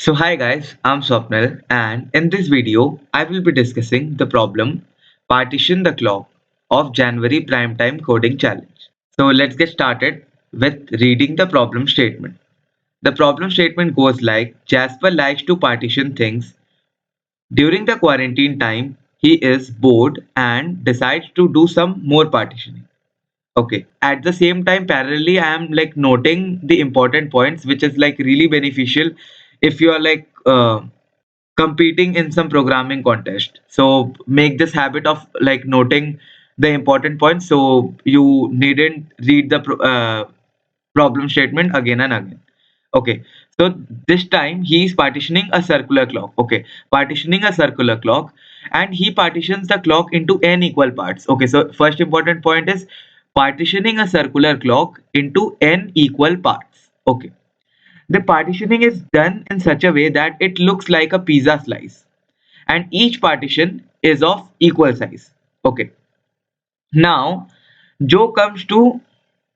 So hi guys, I'm Swapnil and in this video I will be discussing the problem Partition the Clock of January Primetime Coding Challenge. So let's get started with reading the problem statement. The problem statement goes like Jasper likes to partition things. During the quarantine time, he is bored and decides to do some more partitioning. Okay. At the same time, parallelly, I am like noting the important points, which is like really beneficial if you are like competing in some programming contest. So make this habit of like noting the important points so you needn't read the problem statement again and again. Okay, so this time he is partitioning a circular clock. Okay, partitioning a circular clock, and he partitions the clock into n equal parts. Okay, so first important point is partitioning a circular clock into n equal parts. Okay, the partitioning is done in such a way that it looks like a pizza slice, and each partition is of equal size. Okay, now Joe comes to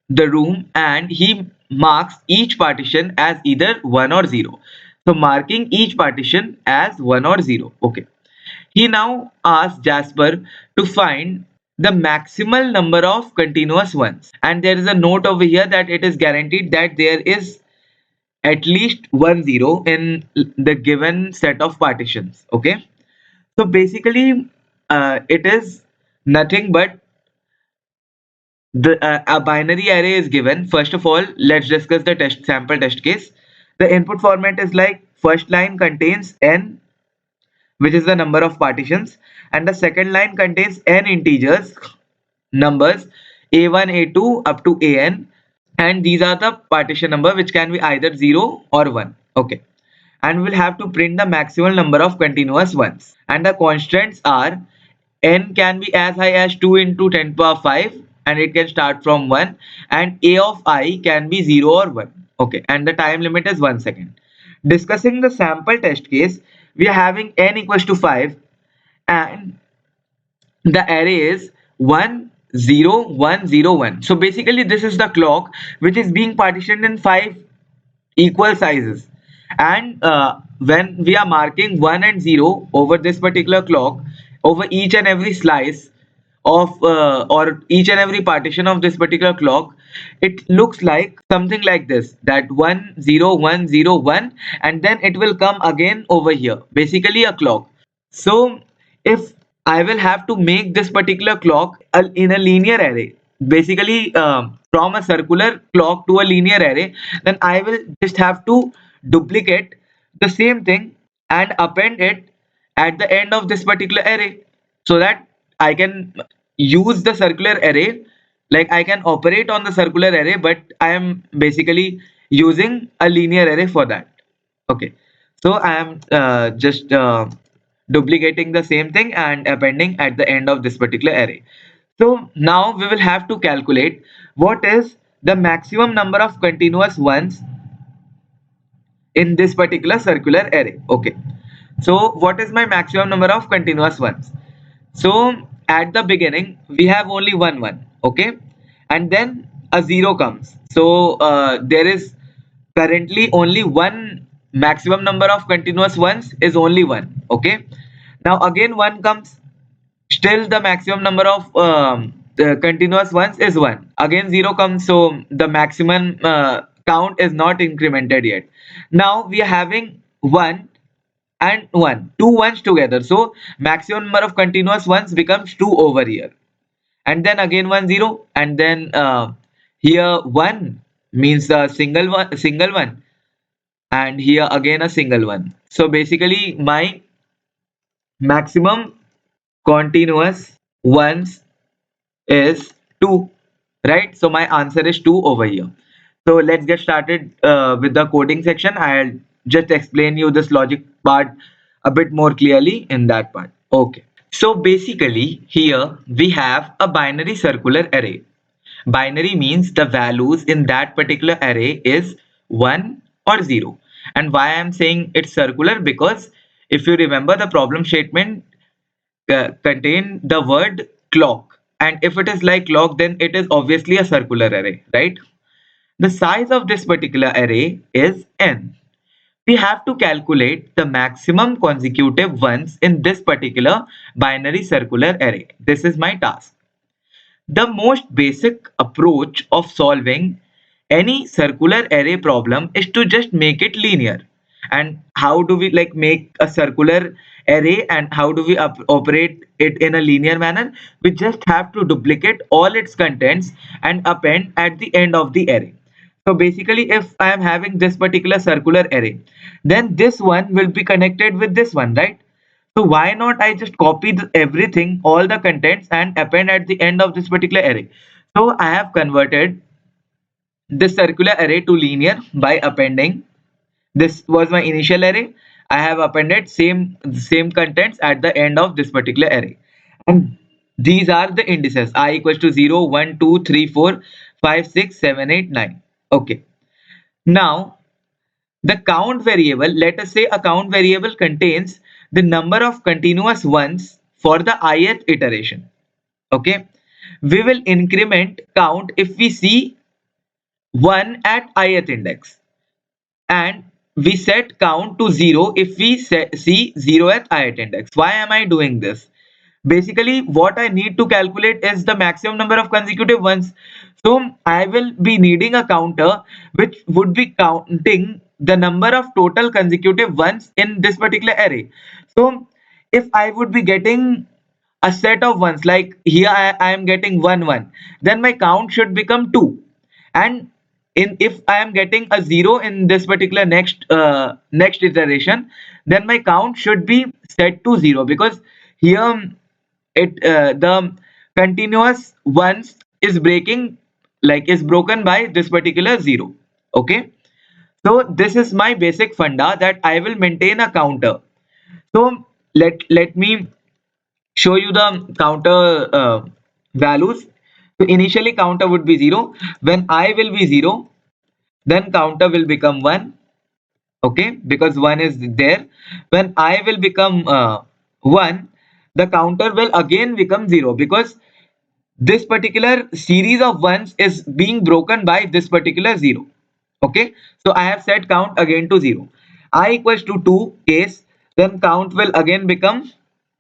the room and he marks each partition as either 1 or 0. So marking each partition as 1 or 0. Okay. He now asks Jasper to find the maximal number of continuous ones. And there is a note over here that it is guaranteed that there is at least 1 0 in the given set of partitions. Okay. So basically, it is nothing but a binary array is given. First of all, let's discuss the sample test case. The input format is like first line contains n, which is the number of partitions, and the second line contains n integers numbers a1 a2 up to an, and these are the partition number which can be either 0 or 1. Okay, and we'll have to print the maximal number of continuous ones, and the constants are n can be as high as 2 into 10 power 5, and it can start from 1, and a of I can be 0 or 1. Okay, and the time limit is 1 second. Discussing the sample test case, we are having n equals to 5 and the array is 1 0 1 0 1. So basically this is the clock which is being partitioned in 5 equal sizes, and when we are marking 1 and 0 over this particular clock, over each and every slice of or each and every partition of this particular clock, it looks like something like this, that 1 0 1 0 1, and then it will come again over here, basically a clock. So if I will have to make this particular clock in a linear array, basically from a circular clock to a linear array, then I will just have to duplicate the same thing and append it at the end of this particular array, so that I can use the circular array, like I can operate on the circular array, but I am basically using a linear array for that. Okay, so I am just duplicating the same thing and appending at the end of this particular array. So now we will have to calculate what is the maximum number of continuous ones in this particular circular array. Okay, so what is my maximum number of continuous ones? So at the beginning we have only one, okay, and then a 0 comes. So there is currently only one. Maximum number of continuous ones is only one. Okay, now again 1 comes, still the maximum number of the continuous ones is 1. Again 0 comes, so the maximum count is not incremented yet. Now we are having 1 and 1, two ones together, so maximum number of continuous ones becomes 2 over here, and then again 1 0, and then here 1 means a single one, and here again a single one. So basically my maximum continuous ones is 2, right? So my answer is 2 over here. So let's get started with the coding section. I'll just explain you this logic part a bit more clearly in that part. Okay, so basically here we have a binary circular array. Binary means the values in that particular array is 1 or 0. And why I'm saying it's circular, because if you remember, the problem statement contain the word clock, and if it is like clock, then it is obviously a circular array, right? The size of this particular array is n. we have to calculate the maximum consecutive ones in this particular binary circular array. This is my task. The most basic approach of solving any circular array problem is to just make it linear. And how do we like make a circular array and how do we operate it in a linear manner? We just have to duplicate all its contents and append at the end of the array. So basically, if I am having this particular circular array, then this one will be connected with this one, right? So why not I just copy everything, all the contents and append at the end of this particular array. So I have converted this circular array to linear by appending. This was my initial array. I have appended same contents at the end of this particular array. And these are the indices I equals to 0, 1, 2, 3, 4, 5, 6, 7, 8, 9. Okay. Now the count variable, let us say a count variable contains the number of continuous ones for the ith iteration. Okay, we will increment count if we see 1 at ith index, and we set count to 0 if we see 0 at ith index. Why am I doing this? Basically, what I need to calculate is the maximum number of consecutive ones. So I will be needing a counter which would be counting the number of total consecutive ones in this particular array. So if I would be getting a set of ones, like here I am getting 1 1, then my count should become 2. And in if I am getting a 0 in this particular next iteration, then my count should be set to 0, because here it the continuous ones is breaking, like is broken by this particular 0. Okay, so this is my basic funda, that I will maintain a counter. So let me show you the counter values. So initially counter would be 0. When I will be 0, then counter will become 1. Okay, because 1 is there. When I will become 1, the counter will again become 0, because this particular series of ones is being broken by this particular 0. Okay, so I have set count again to 0. I equals to 2 case, then count will again become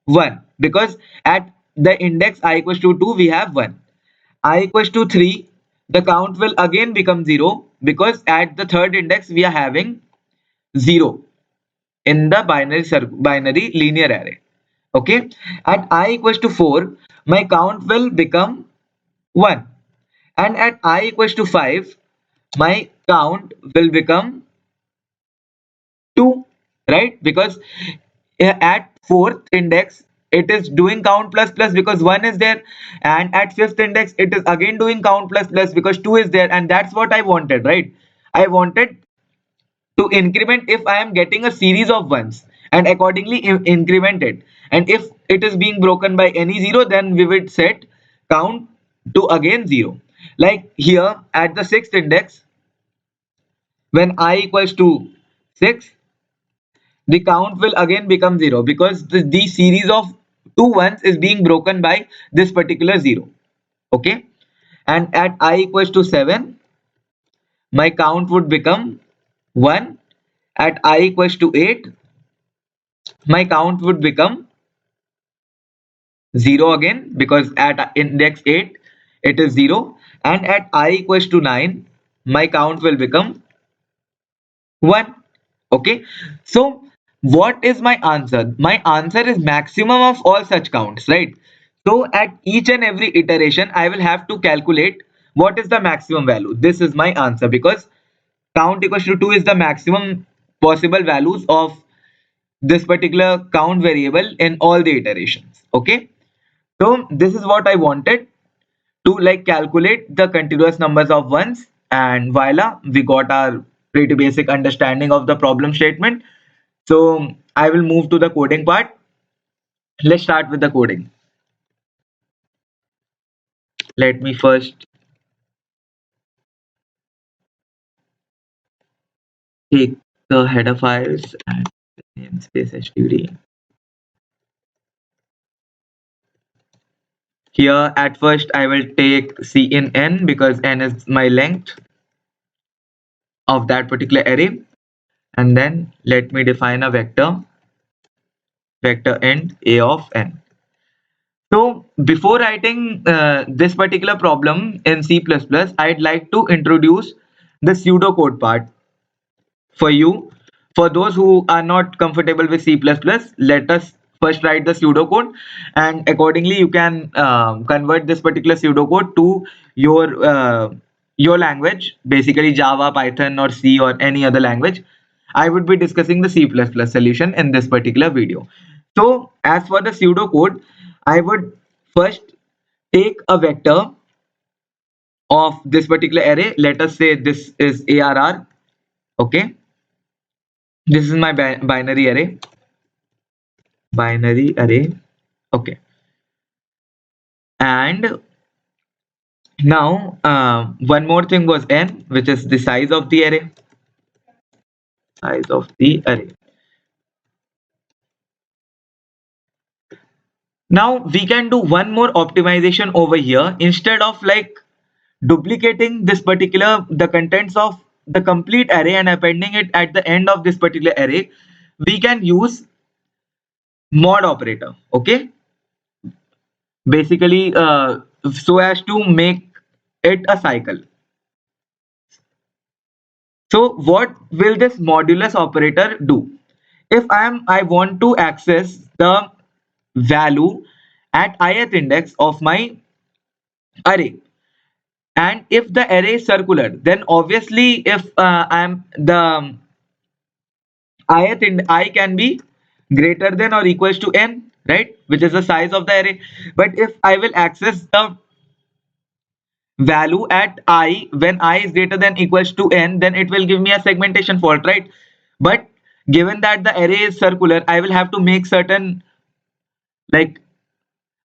1, because at the index I equals to 2 we have 1. I equals to 3, the count will again become 0, because at the third index we are having 0 in the binary linear array. Okay, at I equals to 4, my count will become 1, and at I equals to 5, my count will become 2, right? Because at fourth index it is doing count plus plus because 1 is there, and at fifth index it is again doing count plus plus because 2 is there, and that's what I wanted, right? I wanted to increment if I am getting a series of ones, and accordingly increment it, and if it is being broken by any 0, then we would set count to again 0. Like here at the sixth index, when I equals to 6, the count will again become 0, because the series of two ones is being broken by this particular 0. Okay, and at I equals to 7, my count would become 1. At I equals to 8, my count would become 0 again, because at index 8 it is 0, and at I equals to 9, my count will become 1. Okay, so what is my answer? My answer is maximum of all such counts, right? So at each and every iteration I will have to calculate what is the maximum value. This is my answer, because count equals to 2 is the maximum possible values of this particular count variable in all the iterations. Okay, so this is what I wanted to like calculate the continuous numbers of ones, and voila, we got our pretty basic understanding of the problem statement. So I will move to the coding part. Let's start with the coding. Let me first take the header files and namespace HTTP. Here at first I will take C in n, because n is my length of that particular array, and then let me define a vector end a of n. So before writing this particular problem in C++, I'd like to introduce the pseudocode part for you. For those who are not comfortable with C++, let us first write the pseudocode, and accordingly you can convert this particular pseudocode to your language, basically Java, Python, or C, or any other language. I would be discussing the C++ solution in this particular video. So as for the pseudocode, I would first take a vector of this particular array. Let us say this is ARR. Okay, this is my binary array. Okay, and now one more thing was n, which is the size of the array. Now we can do one more optimization over here. Instead of like duplicating this particular the contents of the complete array and appending it at the end of this particular array, we can use mod operator. Okay, basically so as to make it a cycle. So what will this modulus operator do? If I want to access the value at ith index of my array, and if the array is circular, then obviously if I'm the ith I can be greater than or equals to n, right, which is the size of the array. But if I will access the value at I when I is greater than equals to n, then it will give me a segmentation fault, right? But given that the array is circular, I will have to make certain like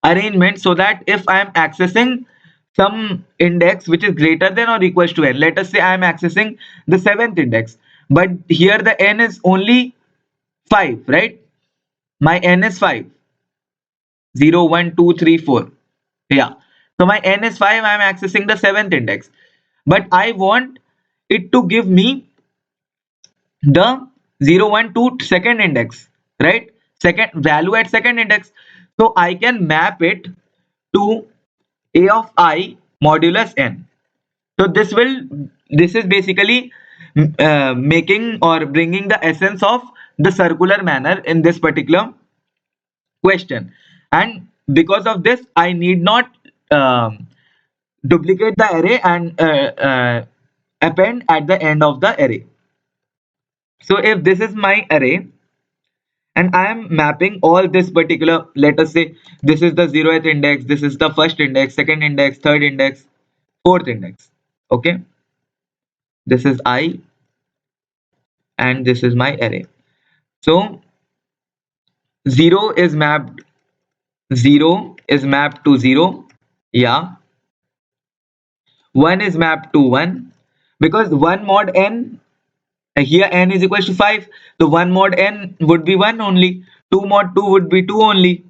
arrangement so that if I am accessing some index which is greater than or equals to n, let us say I am accessing the 7th index, but here the n is only 5, right? My n is 5, 0, 1, 2, 3, 4. Yeah, so my n is 5, I am accessing the 7th index, but I want it to give me the 0, 1, 2 second index, right? Second value at second index. So I can map it to a of I modulus n. So this is basically making or bringing the essence of the circular manner in this particular question. And because of this, I need not duplicate the array and append at the end of the array. So if this is my array and I am mapping all this particular, let us say this is the 0th index, this is the first index, second index, third index, fourth index. Okay, this is I and this is my array. So 0 is mapped 0 is mapped to 0. Yeah, 1 is mapped to 1 because 1 mod n, here n is equals to 5, so 1 mod n would be 1 only, 2 mod 2 would be 2 only,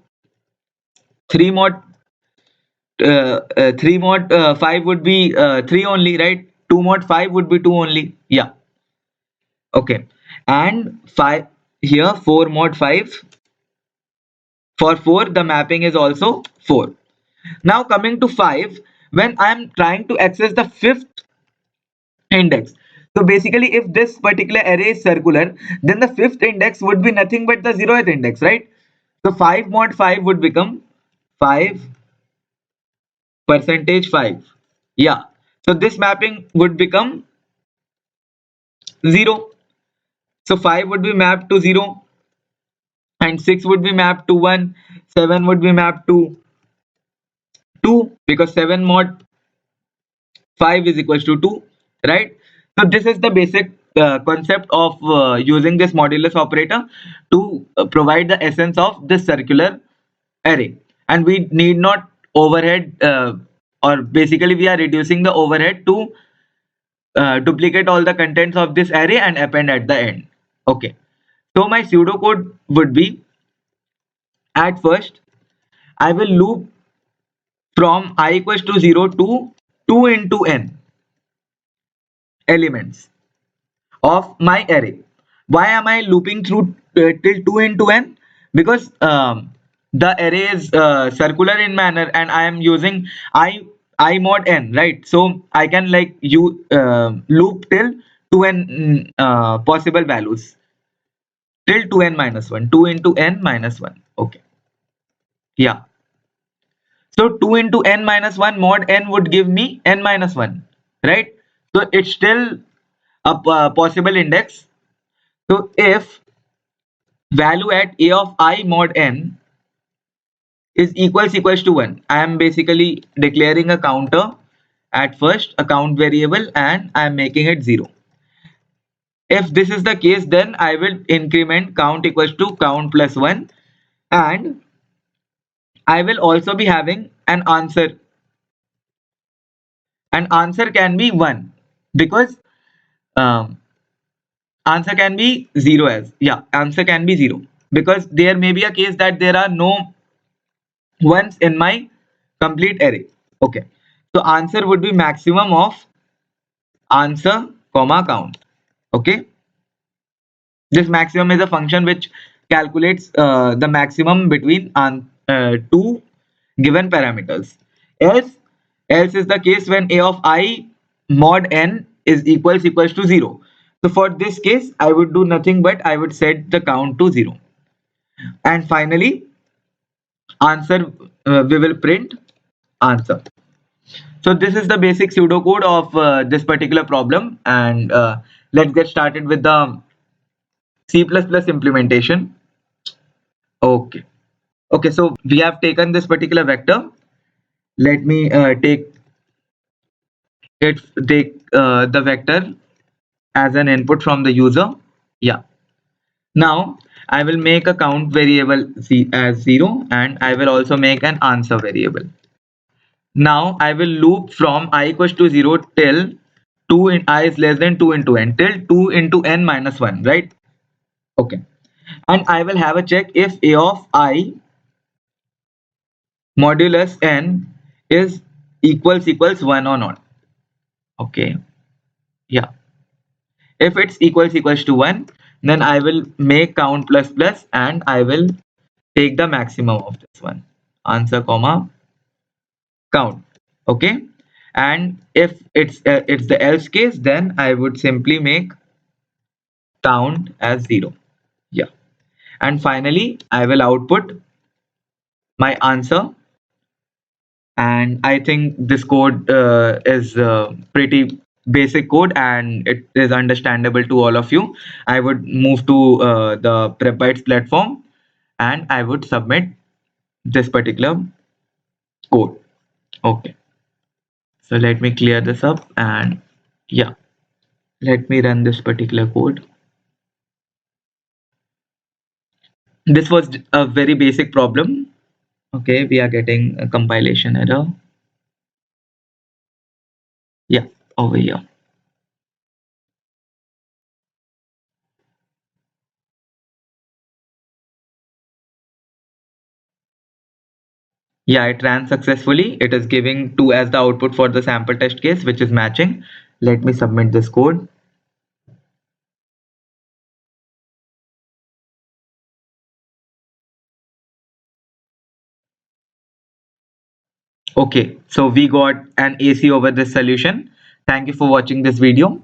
3 mod 5 would be 3 only, right? 2 mod 5 would be 2 only. Yeah, okay. And 5 here, 4 mod 5, for 4 the mapping is also 4. Now coming to 5, when I am trying to access the 5th index, so basically if this particular array is circular, then the 5th index would be nothing but the 0th index, right? So 5 mod 5 would become 5 percentage 5. Yeah, so this mapping would become 0. So 5 would be mapped to 0 and 6 would be mapped to 1, 7 would be mapped to 2 because 7 mod 5 is equals to 2, right? So this is the basic concept of using this modulus operator to provide the essence of this circular array, and we need not overhead or basically we are reducing the overhead to duplicate all the contents of this array and append at the end. Okay, so my pseudocode would be, at first I will loop from I equals to 0 to 2 into n elements of my array. Why am I looping through till 2 into n? Because the array is circular in manner, and I am using I mod n, right? So I can like you loop till 2n possible values, till 2n minus 1, 2 into n minus 1. Okay, yeah. So 2 into n minus 1 mod n would give me n minus 1, right? So it's still a possible index. So if value at a of I mod n is equals to 1, I am basically declaring a counter at first, a count variable, and I am making it 0. If this is the case, then I will increment count equals to count plus 1, and I will also be having an answer, and answer can be 1, because um, answer can be 0 as, yeah, answer can be 0, because there may be a case that there are no ones in my complete array. Okay, so answer would be maximum of answer comma count. Okay, this maximum is a function which calculates the maximum between two given parameters. Else else is the case when a of I mod n is equals to 0. So for this case I would do nothing but I would set the count to 0, and finally answer, we will print answer. So this is the basic pseudocode of this particular problem, and let's get started with the C++ implementation. Okay. Okay, so we have taken this particular vector. Let me take the vector as an input from the user. Yeah. Now I will make a count variable as 0, and I will also make an answer variable. Now I will loop from I equals to 0 till 2 in I is less than 2 into n, till 2 into n minus 1, right? Okay. And I will have a check if a of I modulus n is equals 1 or not. Okay. Yeah. If it's equals to 1, then I will make count plus plus, and I will take the maximum of this one. Answer comma count. Okay. And if it's the else case, then I would simply make count as 0. Yeah. And finally I will output my answer, and I think this code is pretty basic code, and it is understandable to all of you. I would move to the PrepBytes platform, and I would submit this particular code. Okay, so let me clear this up, and yeah, let me run this particular code. This was a very basic problem. Okay, we are getting a compilation error. Yeah, over here. Yeah, it ran successfully. It is giving 2 as the output for the sample test case, which is matching. Let me submit this code. Okay, so we got an AC over this solution. Thank you for watching this video.